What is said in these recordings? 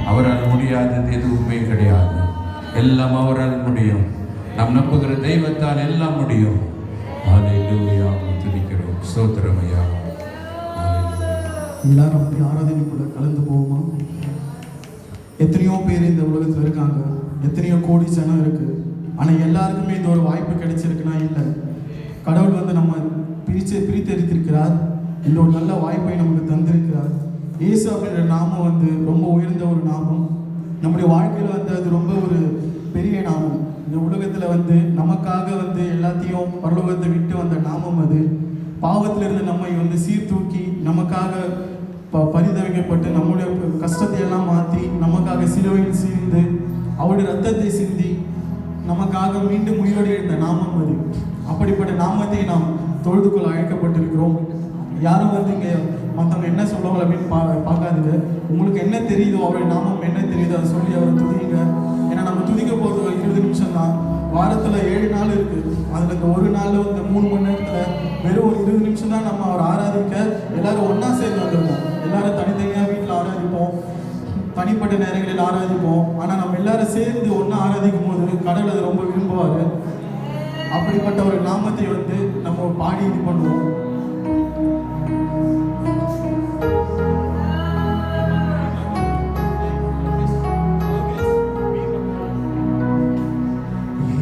அவரால் முடியாதது எதுவுமே கிடையாது. எல்லாம் அவரால் முடியும். நாம் நம்புகிற தெய்வத்தால் எல்லாம் முடியும். ஹல்லேலூயா. துதிக்கிறோம். ஸ்தோத்திரம் ஐயா. எல்லாரும் அப்படி ஆராதனைக்குள்ள கலந்து போவோமா? எத்தனையோ பேர் இந்த உலகத்தில் இருக்காங்க, எத்தனையோ கோடி ஜனம் இருக்கு. ஆனால் எல்லாருக்குமே இந்த ஒரு வாய்ப்பு கிடைச்சிருக்குன்னா இல்லை. கடவுள் வந்து நம்ம பிரித்தெடுத்திருக்கிறார். இந்த ஒரு நல்ல வாய்ப்பை நமக்கு தந்திருக்கிறார். இயேசு அப்படின்ற நாமம் வந்து ரொம்ப உயர்ந்த ஒரு நாமம். நம்முடைய வாழ்க்கையில் வந்து அது ரொம்ப ஒரு பெரிய நாமம். இந்த உலகத்தில் வந்து நமக்காக வந்து எல்லாத்தையும் பரலோகத்தை விட்டு வந்த நாமம் அது. பாவத்திலிருந்து நம்மை வந்து சீர்தூக்கி நமக்காக பரிதவிக்கப்பட்டு நம்முடைய கஷ்டத்தை எல்லாம் மாற்றி நமக்காக சிலுவையில் சீர்ந்து அவருடைய ரத்தத்தை சிந்தி நமக்காக மீண்டும் உயிரோடு எழுந்த நாமம் அது. அப்படிப்பட்ட நாமத்தை நாம் தொழுது கொள்ள அழைக்கப்பட்டிருக்கிறோம். யாரும் வந்து இங்கே மற்றவங்க என்ன சொல்லுவாங்க அப்படின்னு பார்க்காதுங்க. உங்களுக்கு என்ன தெரியுதோ, அவருடைய நாமம் என்ன தெரியுதோ அதை சொல்லி அவரை துதிங்க. ஏன்னா நம்ம துதிக்க போகிறது 20 நிமிஷம் தான். வாரத்தில் 7 நாள் இருக்குது. அதில் இந்த ஒரு நாள் இந்த 3 மணி நேரத்தில் வெறும் ஒரு 20 நிமிஷம் தான் நம்ம அவரை ஆராதிக்க எல்லாரும் ஒன்றா சேர்ந்து வந்துருக்கோம். எல்லாரும் தனித்தனியாக வீட்டில் ஆராதிப்போம், தனிப்பட்ட நேரங்களில் ஆராதிப்போம். ஆனால் நம்ம எல்லாரும் சேர்ந்து ஒன்றா ஆராதிக்கும் போது கடவுள் அதை ரொம்ப விரும்புவார். அப்படிப்பட்ட ஒரு நாமத்தை வந்து நம்ம பாடி இது பண்ணுவோம்.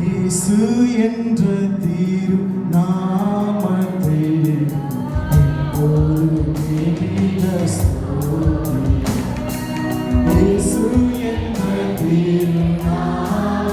இயேசு என்ற திரு நாமத்தை இயேசு என்ற திரு நாமத்தை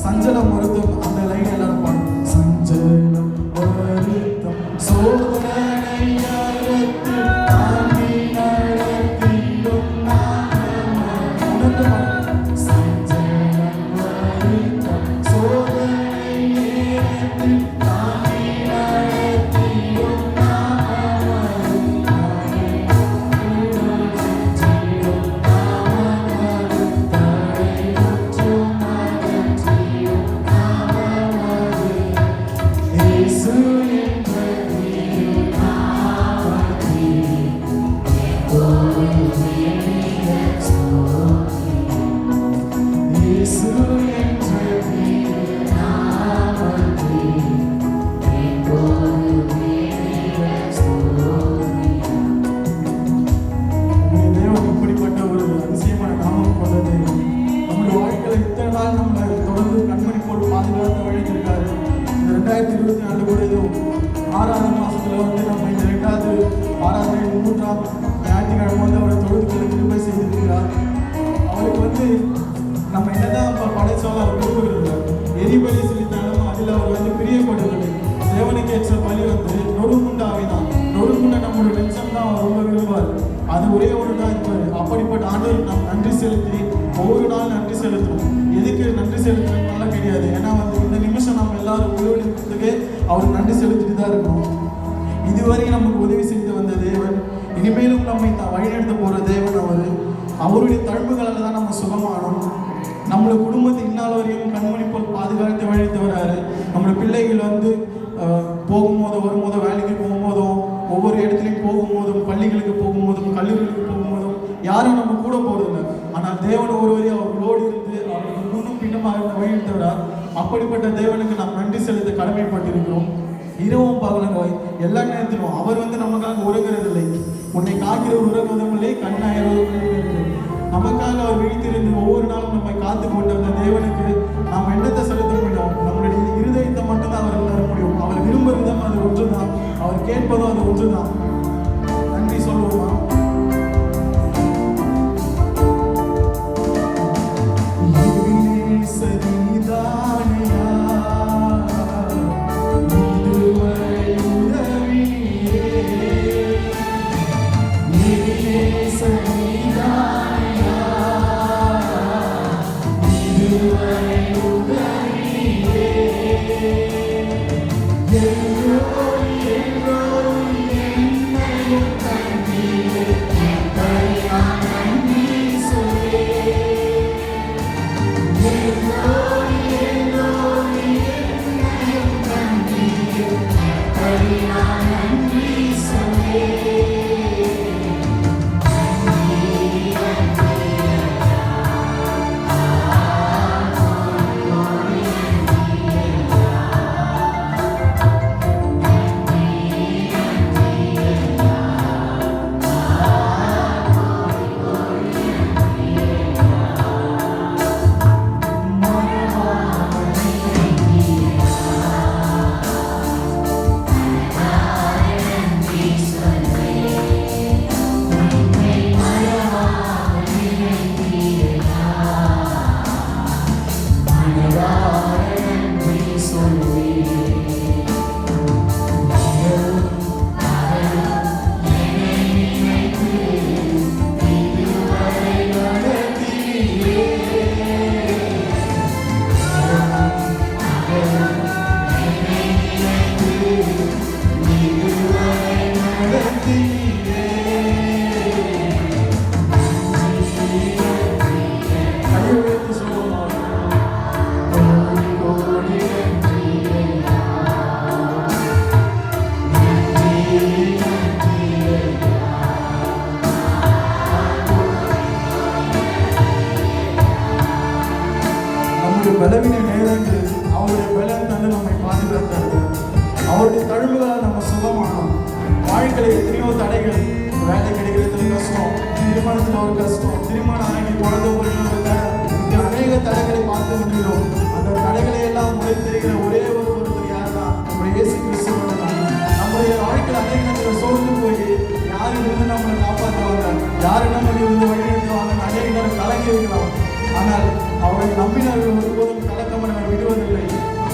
சஞ்சலம் வருத்தம் அந்த லைன் எல்லாரும் பாடும். சஞ்சலம் வருத்தம் சோதனை எரிபலி செலுத்தினாலும் அதில் அவர் வந்து பிரியப்படுவதில்லை. தேவனுக்கு ஏற்ற பலி வந்து நொறுங்குண்ட ஆவிதான். நொறுங்குண்ட நம்ம நம்முடைய லட்சம் தான் அவர் ரொம்ப விரும்புவார். அது ஒரே ஒரு தான் இருப்பார். அப்படிப்பட்ட ஆண்டவர் நாம் நன்றி செலுத்தி ஒவ்வொரு நாள் நன்றி செலுத்தணும். எதுக்கு நன்றி செலுத்துறதுனால கிடையாது, ஏன்னா இந்த நிமிஷம் நம்ம எல்லாரும் உதவிக்கு அவருக்கு நன்றி செலுத்திட்டு தான் இருக்கணும். இதுவரை நமக்கு உதவி செய்து வந்த தேவன் இனிமேலும் நம்மை வழிநடத்த போற தேவன் அவருடைய தழும்புகளால் தான் நம்ம சுகமானோம். நம்மளோட குடும்பத்தை இந்நாள் வரையும் கண்மணி போல் பாதுகாத்து வழித்து வராரு. நம்மளோட பிள்ளைகள் போகும்போதோ வரும்போதோ, வேலைக்கு போகும்போதும், ஒவ்வொரு இடத்துலையும் போகும்போதும், பள்ளிகளுக்கு போகும்போதும், கல்லூரிகளுக்கு போகும்போதும் யாரும் நம்ம கூட போறதில்லை. ஆனால் தேவன் ஒருவரையும் அவர்களோடு இருந்து அவருக்கு முன்னும் பின்னமாக இருந்து வழிநடத்துகிறார். அப்படிப்பட்ட தேவனுக்கு நாம் நன்றி செலுத்த கடமைப்பட்டிருக்கிறோம். இரவும் பகலும் எல்லா நேரத்திலும் அவர் நமக்காக உறங்குறதில்லை. உன்னை காக்கிற உறங்குவதும் இல்லை, கண்ணாயிரம் நமக்காக அவர் விழித்திருந்து ஒவ்வொரு நாளும் நம்மை காத்து கொண்டு வந்த தேவனுக்கு நாம் எண்ணத்தை செலுத்த முடியும். நம்மளுடைய இருதயத்தை மட்டும்தான் அவர் தர முடியும். அவர் விரும்புவதும் அது ஒன்றுதான், அவர் கேட்பதும் அது ஒன்றுதான். நன்றி சொல்லுவோமா? பலவீன நேரங்கள் அவருடைய பலன் தந்து நம்மை பாதுகாத்தார்கள். அவருடைய தழும்புகளால் நம்ம சுகமானோம். வாழ்க்கையில் எத்தனையோ தடைகள், வேலை கிடைக்கிறதுல கஷ்டம், திருமணத்தில் ஒரு கஷ்டம், திருமணம் ஆகி குழந்தை ஒரு அநேக தடைகளை பார்த்து கொண்டிருக்கிறோம். அந்த தடைகளை எல்லாம் முறைத்தெரிகிற ஒரே ஒருத்தர் யார் தான்? நம்முடைய இயேசு கிறிஸ்து தான். நம்முடைய வாழ்க்கையில் அநேக நேரத்தில் சோர்ந்து போய் யாரு இருந்து நம்மளை காப்பாற்றுவாங்க, யாரு நம்மளை இருந்து வழிநடத்துவாங்க, அநேக நேரம் கலங்கி இருக்கலாம். ஆனால் அவரை நம்பினர்கள் ஒருபோதும் கலக்கமன விடுவதில்லை.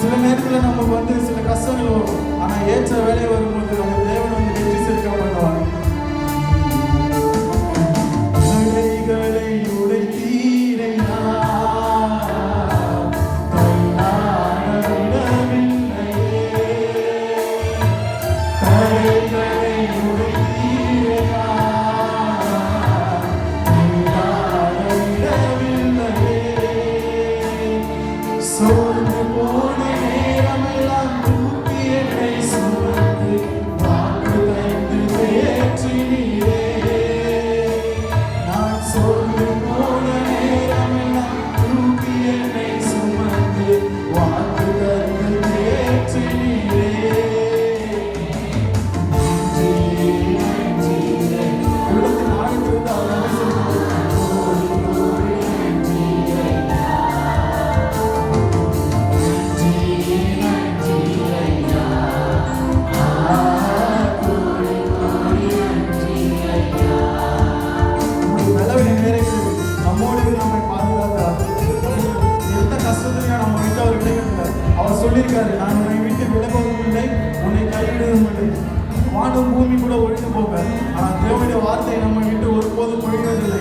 சில நேரத்தில் நமக்கு சில கஷ்டங்கள் வரும். ஆனால் ஏற்ற வேலை வரும்போது அந்த தேவன் வெற்றி சேர்க்க பண்ணுவார். தடைகளை உடைத்தீரையா சோர்ந்து போன நேரமெல்லாம் தூக்கி என்னை சுமந்து வாக்கு பூமி கூட ஒழிந்து போக, ஆனால் தேவனுடைய வார்த்தை நம்ம விட்டு ஒருபோதும் ஒழிவதில்லை.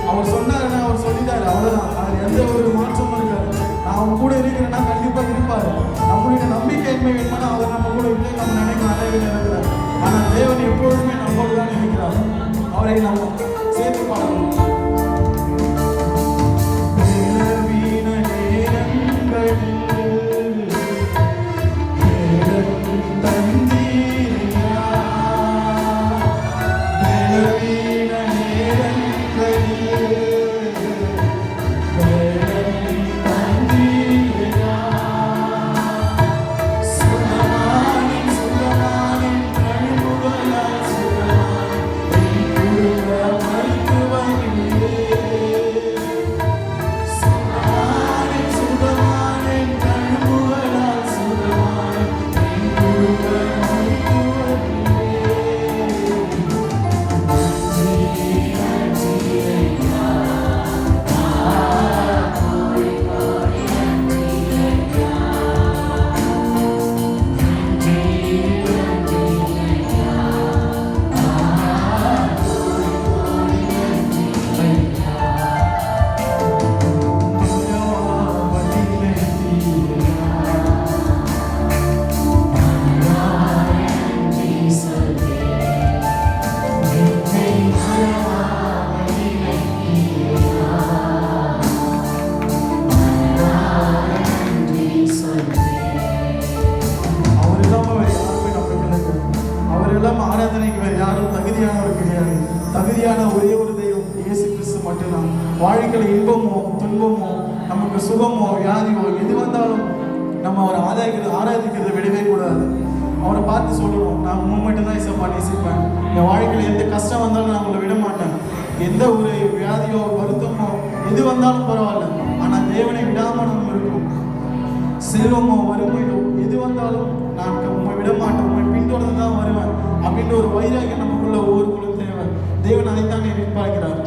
அவர் சொன்னாருன்னா அவர் சொல்லிட்டாரு, அவ்வளவுதான். அதில் எந்த ஒரு மாற்றமும் இருக்காது. நான் அவன் கூட இருக்கிறேன்னா கண்டிப்பா இருப்பாரு. நம்மளுடைய நம்பிக்கையின்மை வேணுமானா அவர் நம்ம கூட இல்லை நம்ம நினைக்கிற அளவில் இருக்கிறார். ஆனால் தேவன் எப்பொழுதுமே நம்மோடு தான் இருக்கிறார். அவரை நம்ம சேர்த்து பாடணும். ஆராதனைக்கு வேறு யாரும் தகுதியானவர் கிடையாது. தகுதியான ஒரே ஒரு தெய்வம் இயேசு கிறிஸ்து மட்டும்தான். வாழ்க்கையில் இன்பமோ துன்பமோ நமக்கு சுகமோ வியாதியோ எது வந்தாலும் நம்ம அவரை ஆராதிக்கிறத விடவே கூடாது. அவரை பார்த்து சொல்லணும், நான் உண்மை மட்டும்தான் இசப்பா நேசிப்பேன். என் வாழ்க்கையில் எந்த கஷ்டம் வந்தாலும் நான் உங்களை விட மாட்டேன். எந்த ஒரு வியாதியோ வருத்தமோ எது வந்தாலும் பரவாயில்ல, ஆனால் தேவனை விடாமல் நம்ம இருக்கும். செல்வமோ வறுமையோ எது வந்தாலும் நான் உண்மை விட மாட்டேன், உண்மை பின்தொடர்ந்து தான் வருவேன் அப்படின்ற ஒரு வைராகியம் நமக்குள்ள ஒவ்வொருக்குள்ளும் தேவை. தேவன் அதைத்தான் எதிர்பார்க்கிறார்.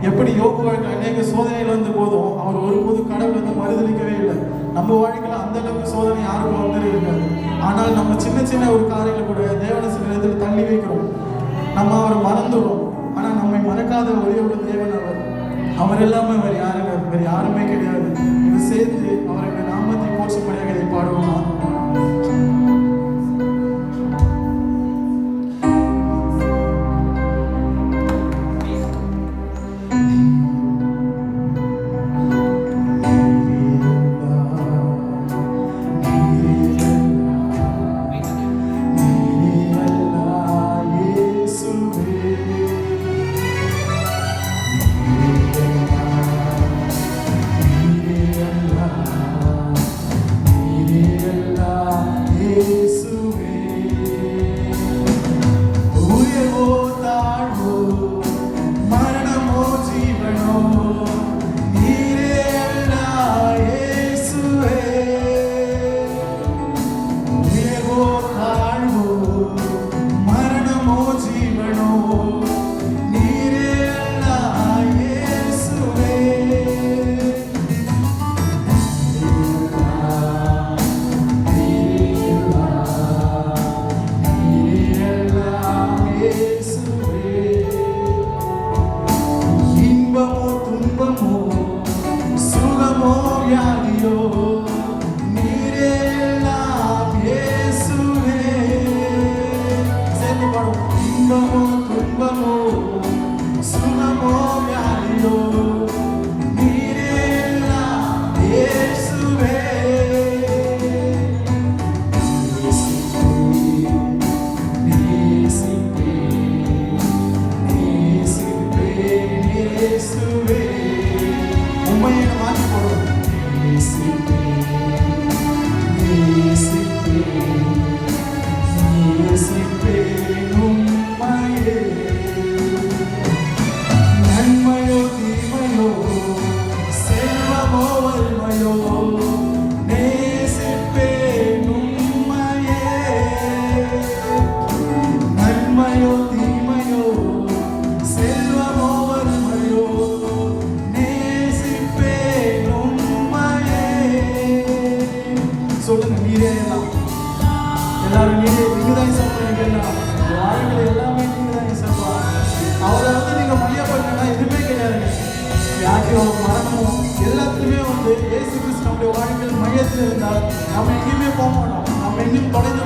எப்படி யோபு வாழ்க்கை அநேக சோதனைகள் வந்த போதும் அவர் ஒருபோது கடவுள் வந்து மறுதளிக்கவே இல்லை. நம்ம வாழ்க்கையில் அந்த அளவுக்கு சோதனை யாருக்கும் வந்துருக்காது. ஆனால் நம்ம சின்ன சின்ன ஒரு காரியங்களை கூட தேவனை சில இடத்துல தள்ளி வைக்கிறோம். நம்ம அவரை மறந்துடும். ஆனால் நம்மை மறக்காத ஒரே ஒரு தேவன் அவர். அவர் எல்லாமே வேறு யாருமே கிடையாது. இதை சேர்த்து அவருடைய நாமத்தை போற்றும்படியாக இதை பாடுவோமா?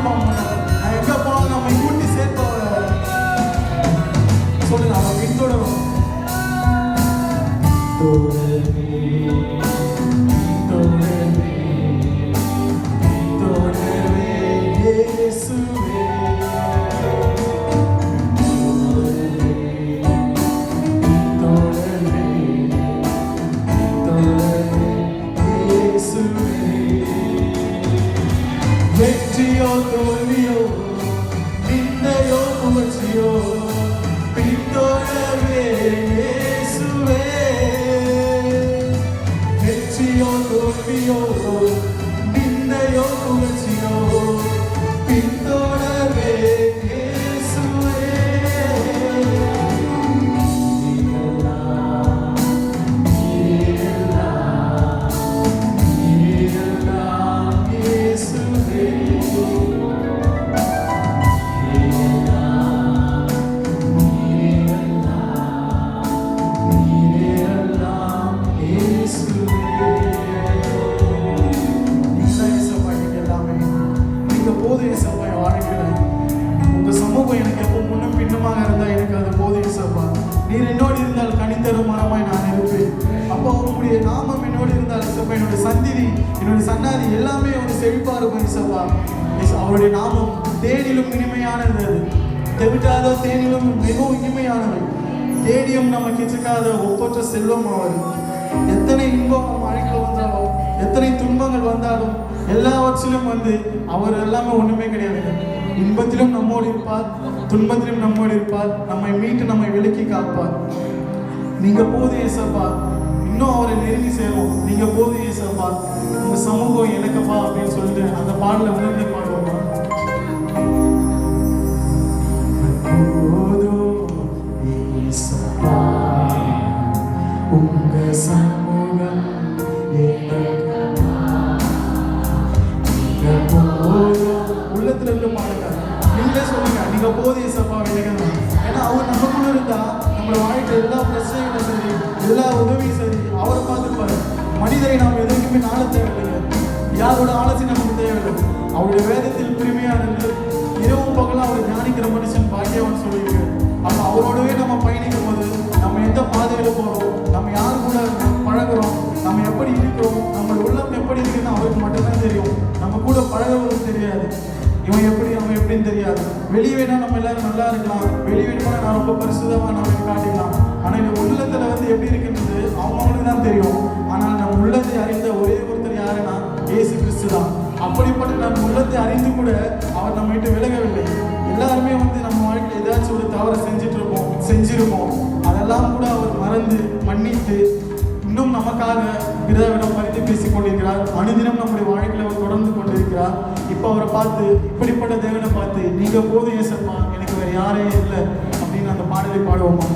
நிர்வாகம் பண்ணவர். நான் எங்க போனாலும் நம்மை கூட்டி சேர்ப்பவர். சொல்லுங்க, அவர் பின்தொடரும். வெற்றியோ தோல்வியோ நிந்தையோ புகழ்ச்சியோ பின்தொடர்வே இயேசுவே. வெற்றியோ தோல்வியோ நிந்தையோ புகழ்ச்சியோ பின்தொடர்வே இயேசுவே. நீர் என்னோடு இருந்தால் கனிதரும் மரமாய் நான் இருப்பேன். அப்போ உங்களுடைய நாமம் என்னோடு இருந்தால் இசப்பா, என்னுடைய சந்திதி என்னுடைய சன்னாதி எல்லாமே ஒரு செழிப்பா இருக்கும் இசப்பா. அவருடைய நாமம் தேனிலும் இனிமையானது, அது தெவிட்டாத தேனிலும் மிகவும் இனிமையானவை. தேடியும் நம்ம கிச்சக்காத ஒப்பற்ற செல்வம் அவர். எத்தனை இன்பம் நம்ம வாழ்க்கையில் வந்தாலும், எத்தனை துன்பங்கள் வந்தாலும் எல்லாவற்றிலும் அவர் எல்லாமே ஒண்ணுமே கிடையாது. இன்பத்திலும் நம்மோடு இருப்பார், துன்பத்திலும் நம்மோடு இருப்பார், நம்மை மீட்டு நம்மை விலக்கி காப்பார். நீங்க போதும் ஏசப்பா, இன்னும் அவரை நெருங்கி சேரும். நீங்க போதும் ஏசப்பா, உங்க சமூகம் எனக்குப்பா அப்படின்னு சொல்லிட்டு அந்த பாடலை உணர்ந்து பாடுவோமா? உங்க சமூகம் உள்ளத்துல இருந்து பாடுங்க. நீங்களே சொல்லுங்க, நீங்க போதும் ஏசப்பா விலகணும். ஏன்னா அவர் நமக்குள்ள இருந்தா நம்மளோட வாழ்க்கையில் எல்லா பிரச்சனைகளும் சரி, எல்லா உதவியும் சரி அவரை பார்த்துப்பாரு. மனிதரை நாம் எதுக்குமே நாள தேவையில்லை, யாரோட ஆலோசனை நமக்கு தேவையில்லை. அவருடைய வேதத்தில் புரிமையா இருந்து இரவும் பகலும் அவர் தியானிக்கிற மனுஷன் பாக்கியவன் சொல்லியிருக்கு. அப்போ அவரோடவே நம்ம பயணிக்கும் போது நம்ம எந்த பாதையில போறோம், நம்ம யார் கூட பழகுறோம், நம்ம எப்படி இருக்கிறோம், நம்மளோட உள்ளம் எப்படி இருக்குன்னு அவருக்கு மட்டும்தான் தெரியும். நம்ம கூட பழகுவதும் தெரியாது. இவன் எப்படி அவன் எப்படின்னு தெரியாது. வெளியே வேணா நம்ம எல்லாரும் நல்லா இருக்கலாம், வெளியே வேணுமா நான் ரொம்ப பரிசுத்தமா நம்ம காட்டிக்கலாம். ஆனா இந்த உள்ளத்துல எப்படி இருக்குன்றது அவங்களுக்கு தான் தெரியும். ஆனால் நம்ம உள்ளத்தை அறிந்த ஒரே ஒருத்தர் யாருன்னா இயேசு கிறிஸ்து தான். அப்படிப்பட்ட நம்ம உள்ளத்தை அறிந்து கூட அவர் நம்ம விட்டு விலகவில்லை. எல்லாருமே நம்ம வாழ்க்கையில் ஏதாச்சும் ஒரு தவறு செஞ்சிருப்போம். அதெல்லாம் கூட அவர் மறந்து மன்னித்து இன்னும் நமக்காக பிதாவிடம் பரிந்து பேசிக் கொண்டிருக்கிறார். அனுதினம் நம்முடைய வாழ்க்கையில் அவர் தொடர்ந்து கொண்டிருக்கிறார். இப்போ அவரை பார்த்து, இப்படிப்பட்ட தேவனை பார்த்து, நீங்க போதும் ஏசப்பா, எனக்கு வேற யாரே இல்லை அப்படின்னு அந்த பாடலை பாடுவோமா?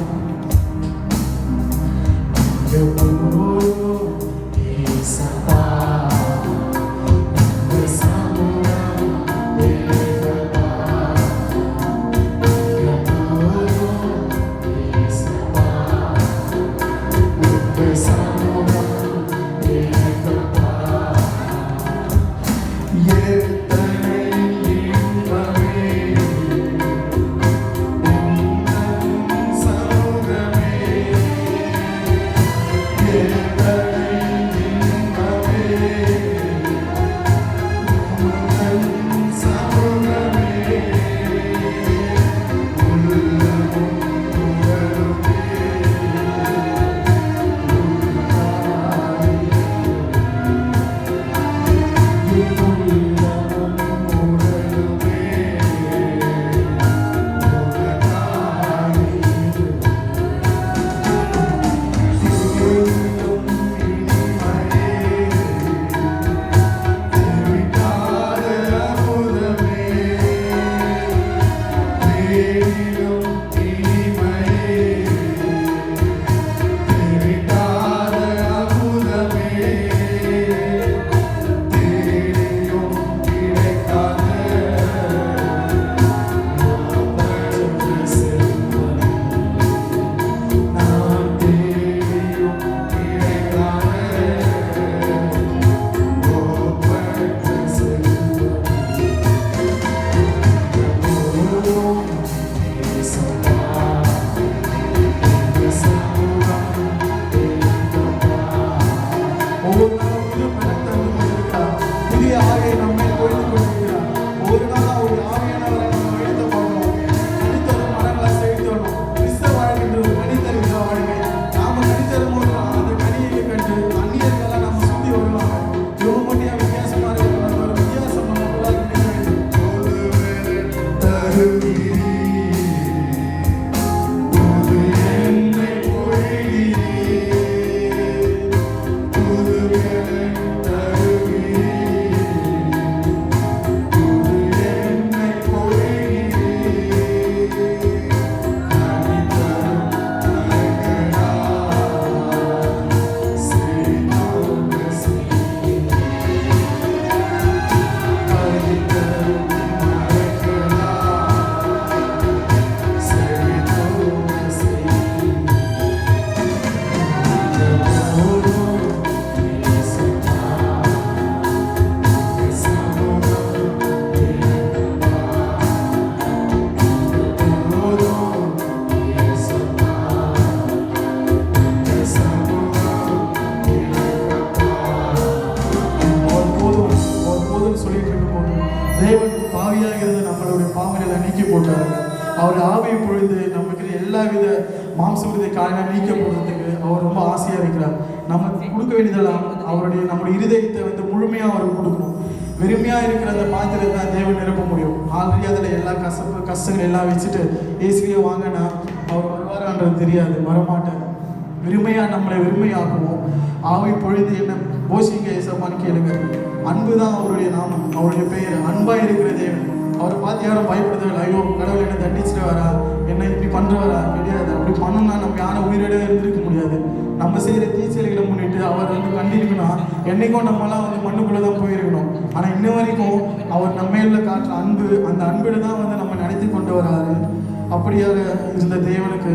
பொழுது நமக்கு எல்லாவித மாம்ச விருதை காலையில் நீக்க போடுறதுக்கு அவர் ரொம்ப ஆசையாக இருக்கிறார். நம்ம கொடுக்க வேண்டியதெல்லாம் நம்முடைய இருதயத்தை வந்து முழுமையாக அவருக்கு கொடுக்கணும். வெறுமையாக இருக்கிற அந்த பாத்திரத்தை தான் தேவன் நிரப்ப முடியும். ஆல்ரெடி அதில் எல்லா கஷ்டங்கள் எல்லாம் வச்சுட்டு ஏசியே வாங்கினா அவர் வருவாரான்றது தெரியாது, வரமாட்டார். நம்மளை வெறுமையாக்குவோம். ஆவி பொழுது என்ன போஷிங்க ஏசப்பான்னு கேளுங்க. அன்பு தான் அவருடைய நாமம், அவருடைய பெயர். அன்பாக இருக்கிற தேவன். அவரை பார்த்து யாரும் பயப்படுத்தவில்லை. ஐயோ கடவுள் என்ன தண்டிச்சுட்டு வரா, என்ன இப்படி பண்ணுறவரா கிடையாது. அப்படி பண்ணணும்னா நம்ம யாரும் உயிரோட இருந்திருக்க முடியாது. நம்ம செய்கிற தீச்செயல்களை முன்னிட்டு அவர் வந்து கண்டிருக்கணும்னா என்றைக்கும் நம்மளாம் வந்து மண்ணுக்குள்ளே தான் போயிருக்கணும். ஆனால் இன்ன வரைக்கும் அவர் நம்ம மேல காட்டுற அன்பு, அந்த அன்பில் தான் வந்து நம்ம நடத்தி கொண்டு வராரு. அப்படியாக இருந்த தேவனுக்கு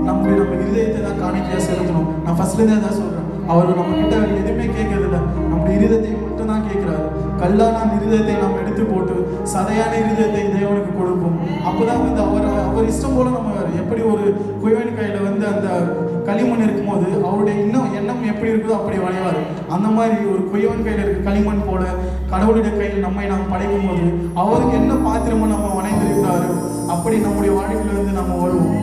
நம்ம இருதயத்தை தான் காணிக்கையாக செலுத்தணும். நான் ஃபர்ஸ்ட்லேருந்தே தான் சொல்கிறேன். அவர் நம்ம கிட்ட எதுவுமே கேட்கறதில்ல, நம்முடைய இருதயத்தை மட்டும் தான் கேட்குறாரு. கல்லான இருதயத்தை நம்ம எடுத்து போட்டு சதையான இருதயத்தை தேவனுக்கு கொடுப்போம். அப்போதான் வந்து அவர் இஷ்டம் போல நம்ம எப்படி ஒரு குயவன் கையில் வந்து அந்த களிமண் இருக்கும்போது அவருடைய எண்ணம் எப்படி இருக்குதோ அப்படி வளைவார். அந்த மாதிரி ஒரு குயவன் கையில் இருக்க களிமண் போல கடவுளுடைய கையில் நாம் படைக்கும் போது அவருக்கு என்ன பாத்திரமோ நம்ம வணைந்திருக்கிறாரோ அப்படி நம்முடைய வாழ்க்கையில் வந்து நம்ம வருவோம்.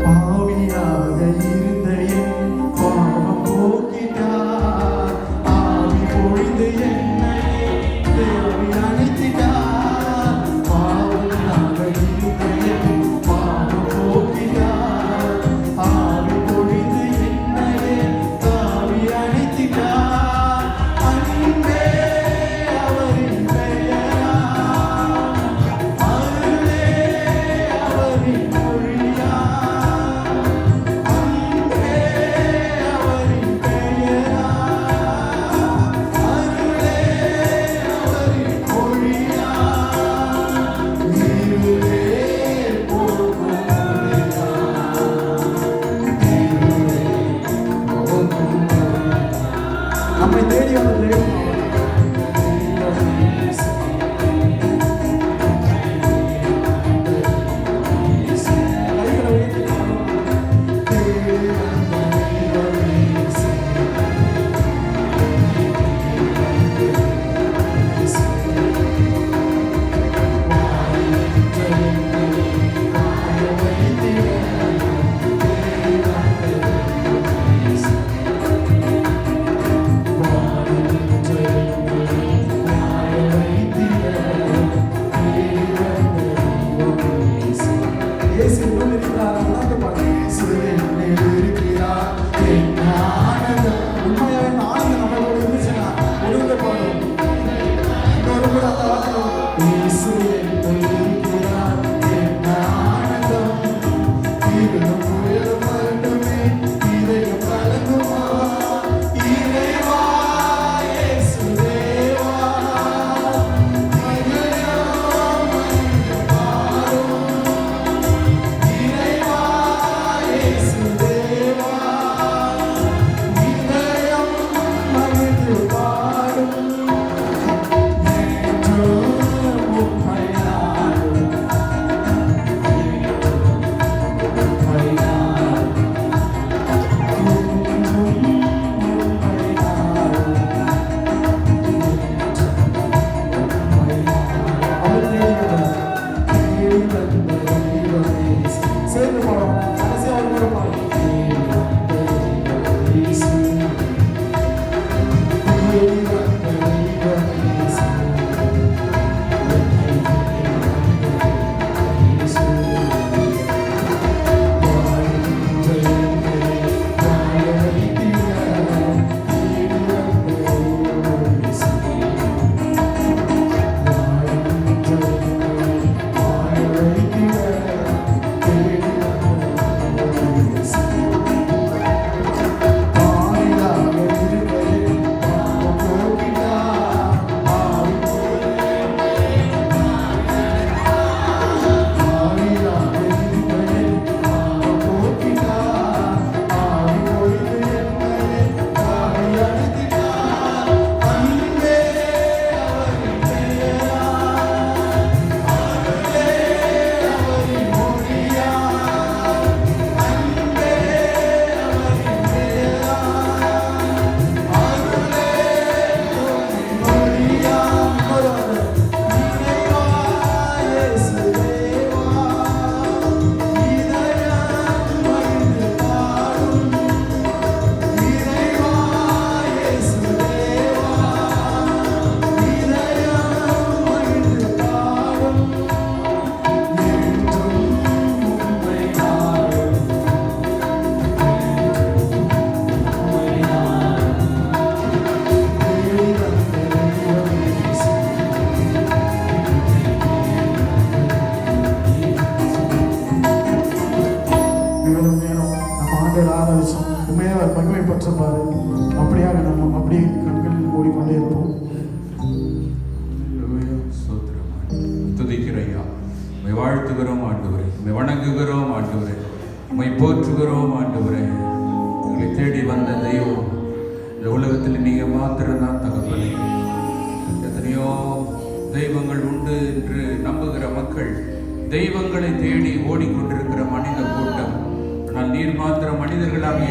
பாவியாக இருந்த என் பாவம் போக்கிட்டார், ஆவி பொழிந்து என்னை தேவி அணைத்திட்டார். பாவியாக இருந்த என் பாவம் போக்கிட்டார், ஆவி பொழிந்து என்னை தேவி அணைத்திட்டார். அன்பே அவரின் பெயரா, அருளே உம்மை போற்றுகிறோம் ஆண்டவரே. எங்களை தேடி வந்த தெய்வம் இந்த உலகத்தில் நீங்க மாத்திரம்தான் தகப்பனே. எத்தனையோ தெய்வங்கள் உண்டு என்று நம்புகிற மக்கள், தெய்வங்களை தேடி ஓடிக்கொண்டிருக்கிற மனித கூட்டம். ஆனால் நீர் மாத்திர மனிதர்களாக